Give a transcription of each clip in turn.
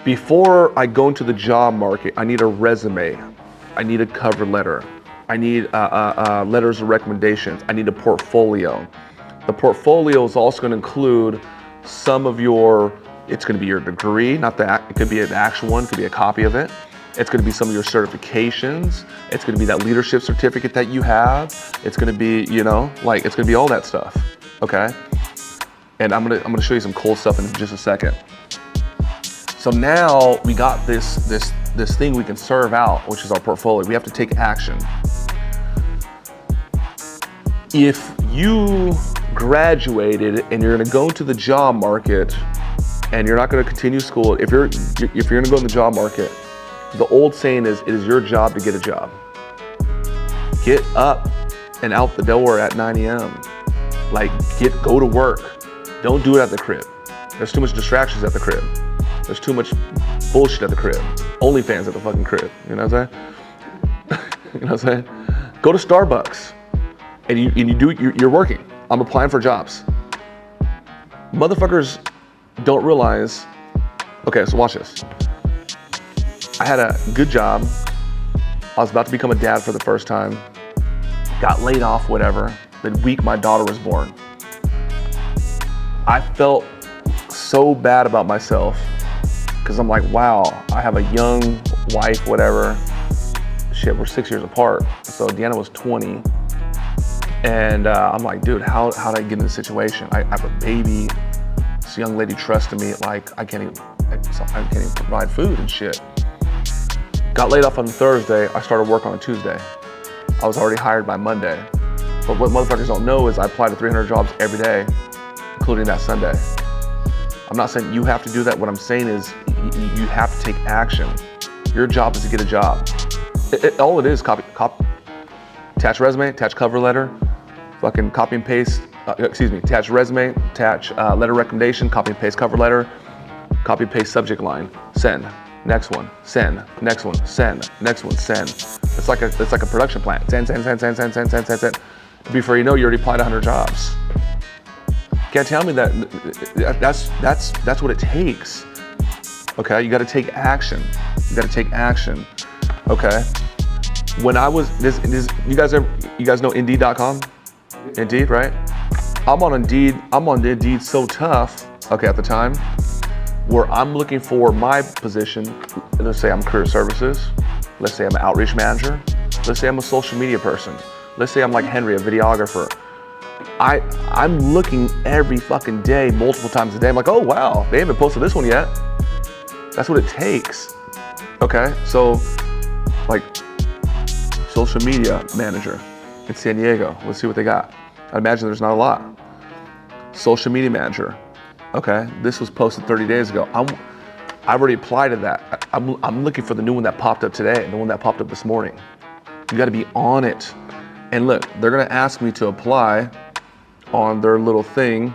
Before I go into the job market, I need a resume. I need a cover letter. I need letters of recommendations. I need a portfolio. The portfolio is also going to include some of your, it's going to be your degree, not that, it could be an actual one, it could be a copy of it. It's going to be some of your certifications. It's going to be that leadership certificate that you have. It's going to be, you know, like it's going to be all that stuff, okay? And I'm going to show you some cool stuff in just a second. So now we got this thing we can serve out, which is our portfolio. We have to take action. If you graduated and you're gonna go into the job market and you're not gonna continue school, if you're gonna go in the job market, the old saying is, it is your job to get a job. Get up and out the door at 9 a.m. Like, go to work. Don't do it at the crib. There's too much distractions at the crib. There's too much bullshit at the crib. OnlyFans at the fucking crib, you know what I'm saying? You know what I'm saying? Go to Starbucks and you're working. I'm applying for jobs. Motherfuckers don't realize, okay, so watch this. I had a good job. I was about to become a dad for the first time. Got laid off, whatever. The week my daughter was born. I felt so bad about myself because I'm like, wow, I have a young wife, whatever. Shit, we're 6 years apart. So Deanna was 20. And I'm like, dude, how did I get in this situation? I have a baby. This young lady trusted me. Like, I can't even provide food and shit. Got laid off on Thursday. I started work on a Tuesday. I was already hired by Monday. But what motherfuckers don't know is I apply to 300 jobs every day, including that Sunday. I'm not saying you have to do that. What I'm saying is you have to take action. Your job is to get a job. All it is, attach resume, attach cover letter, fucking copy and paste, attach resume, attach letter recommendation, copy and paste cover letter, copy and paste subject line, send, next one, send, next one, send, next one, send. It's like a production plant. Send. Before you know, you already applied 100 jobs. Can't tell me that's what it takes. Okay, you got to take action. You got to take action. Okay. When I was you guys know Indeed.com? Indeed, right? I'm on Indeed so tough, okay, at the time, where I'm looking for my position. Let's say I'm career services. Let's say I'm an outreach manager. Let's say I'm a social media person. Let's say I'm like Henry, a videographer. I'm looking every fucking day, multiple times a day. I'm like, oh wow, they haven't posted this one yet. That's what it takes. Okay, so like social media manager in San Diego. Let's see what they got. I imagine there's not a lot. Social media manager. Okay, this was posted 30 days ago. I already applied to that. I'm looking for the new one that popped up today, the one that popped up this morning. You got to be on it. And look, they're gonna ask me to apply on their little thing.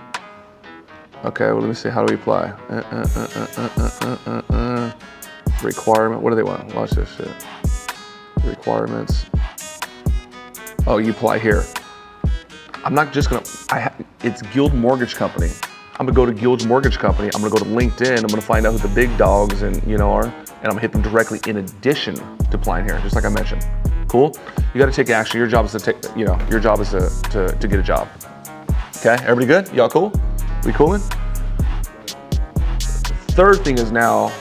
Okay, well, let me see, how do we apply? Requirement, what do they want? Watch this shit. Requirements. Oh, you apply here. I'm not just gonna, it's Guild Mortgage Company. I'm gonna go to Guild's Mortgage Company. I'm gonna go to LinkedIn. I'm gonna find out who the big dogs are, and I'm gonna hit them directly in addition to applying here, just like I mentioned. Cool? You gotta take action. Your job is to get a job. Okay, everybody good? Y'all cool? We coolin'? Third thing is now,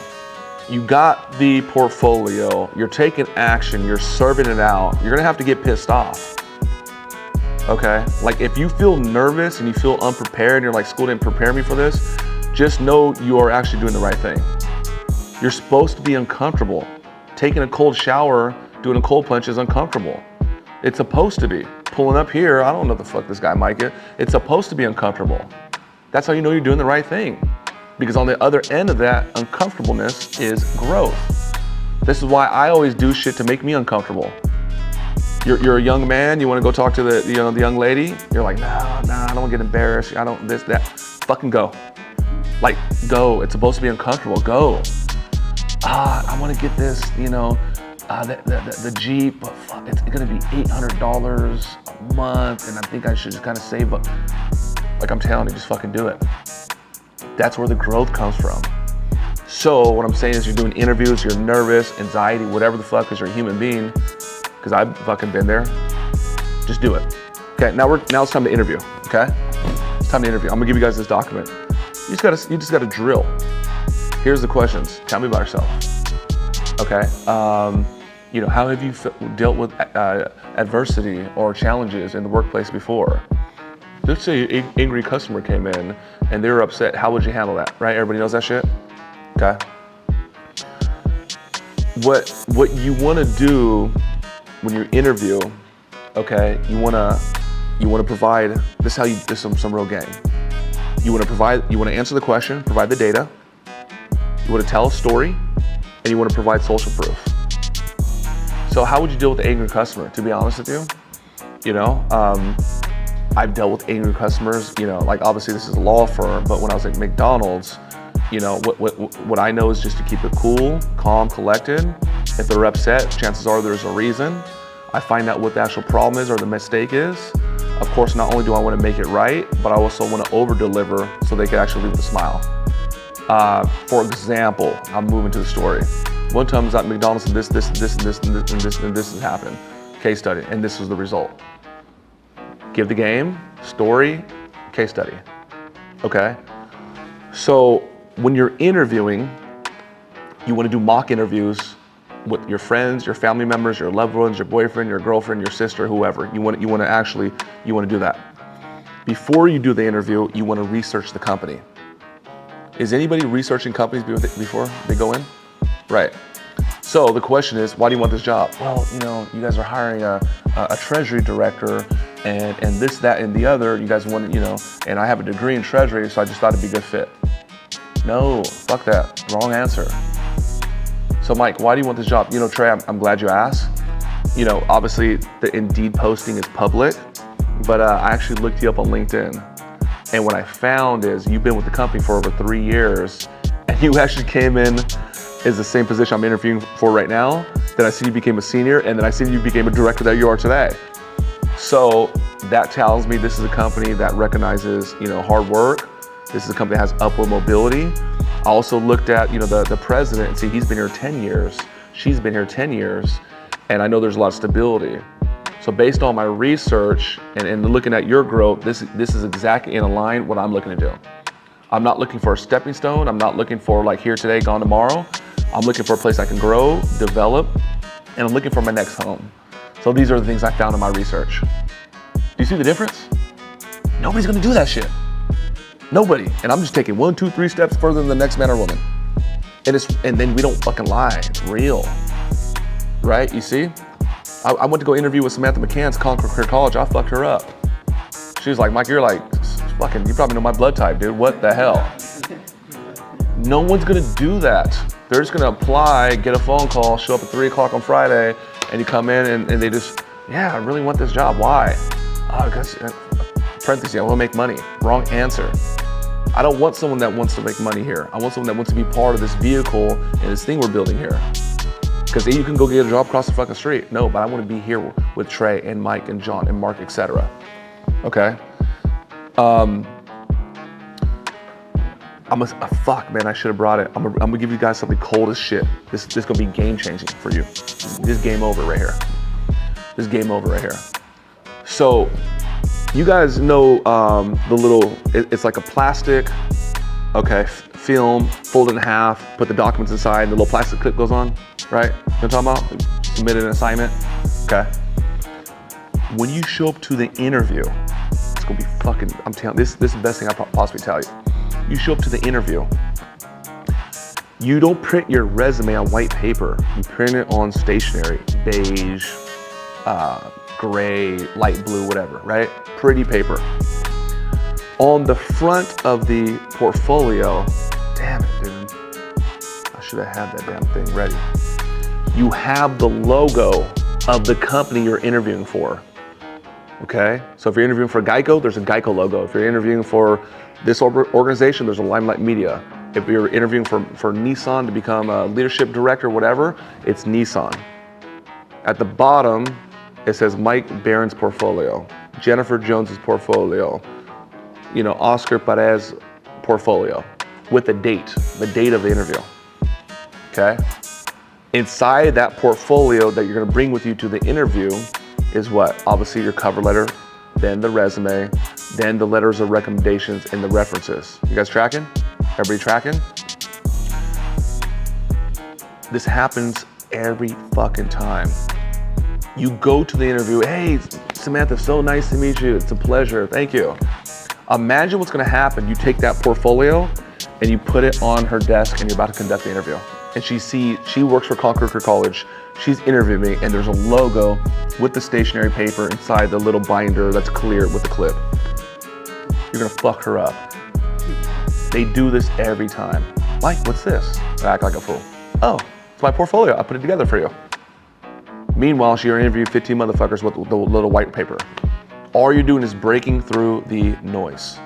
you got the portfolio, you're taking action, you're serving it out, you're gonna have to get pissed off. Okay, like if you feel nervous and you feel unprepared and you're like, school didn't prepare me for this, just know you are actually doing the right thing. You're supposed to be uncomfortable. Taking a cold shower, doing a cold plunge is uncomfortable. It's supposed to be. Pulling up here, I don't know what the fuck this guy might get. It's supposed to be uncomfortable. That's how you know you're doing the right thing. Because on the other end of that uncomfortableness is growth. This is why I always do shit to make me uncomfortable. You're a young man, you want to go talk to the young lady, you're like, nah, I don't want to get embarrassed, I don't this, that. Fucking go. Like, go. It's supposed to be uncomfortable. Go. I want to get this, the Jeep, but fuck, it's gonna be $800 a month, and I think I should just kind of save up. Like I'm telling you, just fucking do it. That's where the growth comes from. So what I'm saying is you're doing interviews, you're nervous, anxiety, whatever the fuck, because you're a human being, because I've fucking been there. Just do it. Okay, now it's time to interview, okay? It's time to interview. I'm gonna give you guys this document. You just gotta drill. Here's the questions. Tell me about yourself. Okay, how have you dealt with adversity or challenges in the workplace before? Let's say an angry customer came in and they were upset. How would you handle that, right? Everybody knows that shit? Okay. What you wanna do when you interview, okay, you wanna provide, this is some real game. You wanna answer the question, provide the data, you wanna tell a story, and you wanna provide social proof. So how would you deal with the angry customer? To be honest with you, I've dealt with angry customers, like obviously this is a law firm, but when I was at McDonald's, what I know is just to keep it cool, calm, collected. If they're upset, chances are there's a reason. I find out what the actual problem is or the mistake is. Of course, not only do I want to make it right, but I also want to over deliver so they can actually leave with a smile. For example, I'm moving to the story. One time I was at McDonald's and this has happened. Case study, and this was the result. Give the game, story, case study. Okay? So when you're interviewing, you want to do mock interviews with your friends, your family members, your loved ones, your boyfriend, your girlfriend, your sister, whoever. You want to do that. Before you do the interview, you want to research the company. Is anybody researching companies before they go in? Right. So the question is, why do you want this job? Well, you guys are hiring a treasury director and this, that, and the other. You guys want, and I have a degree in treasury, so I just thought it'd be a good fit. No, fuck that. Wrong answer. So Mike, why do you want this job? Trey, I'm glad you asked. Obviously the Indeed posting is public, but I actually looked you up on LinkedIn. And what I found is you've been with the company for over 3 years and you actually came in as the same position I'm interviewing for right now. Then I see you became a senior and then I see you became a director that you are today. So that tells me this is a company that recognizes, hard work. This is a company that has upward mobility. I also looked at, the president and see he's been here 10 years. She's been here 10 years. And I know there's a lot of stability. So based on my research and looking at your growth, this is exactly in line what I'm looking to do. I'm not looking for a stepping stone. I'm not looking for like here today, gone tomorrow. I'm looking for a place I can grow, develop, and I'm looking for my next home. So these are the things I found in my research. Do you see the difference? Nobody's gonna do that shit. Nobody. And I'm just taking 1, 2, 3 steps further than the next man or woman. And then we don't fucking lie. It's real. Right? You see? I went to go interview with Samantha McCann's Concord College. I fucked her up. She was like, Mike, you're like, fucking, you probably know my blood type, dude. What the hell? No one's gonna do that. They're just gonna apply, get a phone call, show up at 3 o'clock on Friday, and you come in and they just, yeah, I really want this job. Why? Because, parentheses, I want to make money. Wrong answer. I don't want someone that wants to make money here. I want someone that wants to be part of this vehicle and this thing we're building here. Because you can go get a job across the fucking street. No, but I want to be here with Trey and Mike and John and Mark, etc. Okay? Fuck, man, I should have brought it. I'm gonna give you guys something cold as shit. This is gonna be game changing for you. This is game over right here. This is game over right here. So, you guys know the little, it's like a plastic, okay, film, fold it in half, put the documents inside, and the little plastic clip goes on, right? You know what I'm talking about? Submit an assignment, okay? When you show up to the interview, it's gonna be fucking, I'm telling you, this is the best thing I possibly tell you. You show up to the interview, you don't print your resume on white paper, you print it on stationery, beige, gray, light blue, whatever, right? Pretty paper. On the front of the portfolio, damn it, dude. I should have had that damn thing ready. You have the logo of the company you're interviewing for, okay? So if you're interviewing for Geico, there's a Geico logo. If you're interviewing for this organization, there's a Limelight Media. If you're interviewing for Nissan to become a leadership director, whatever, it's Nissan. At the bottom, it says Mike Barron's portfolio, Jennifer Jones's portfolio, Oscar Perez portfolio with the date of the interview. okay? Inside that portfolio that you're gonna bring with you to the interview is what? Obviously your cover letter, then the resume, then the letters of recommendations and the references. You guys tracking? Everybody tracking? This happens every fucking time. You go to the interview, hey, Samantha, so nice to meet you. It's a pleasure, thank you. Imagine what's gonna happen. You take that portfolio and you put it on her desk and you're about to conduct the interview. And she works for Concord College. She's interviewing me and there's a logo with the stationery paper inside the little binder that's clear with the clip. You're gonna fuck her up. They do this every time. Mike, what's this? I act like a fool. Oh, it's my portfolio. I put it together for you. Meanwhile, she interviewed 15 motherfuckers with the little white paper. All you're doing is breaking through the noise.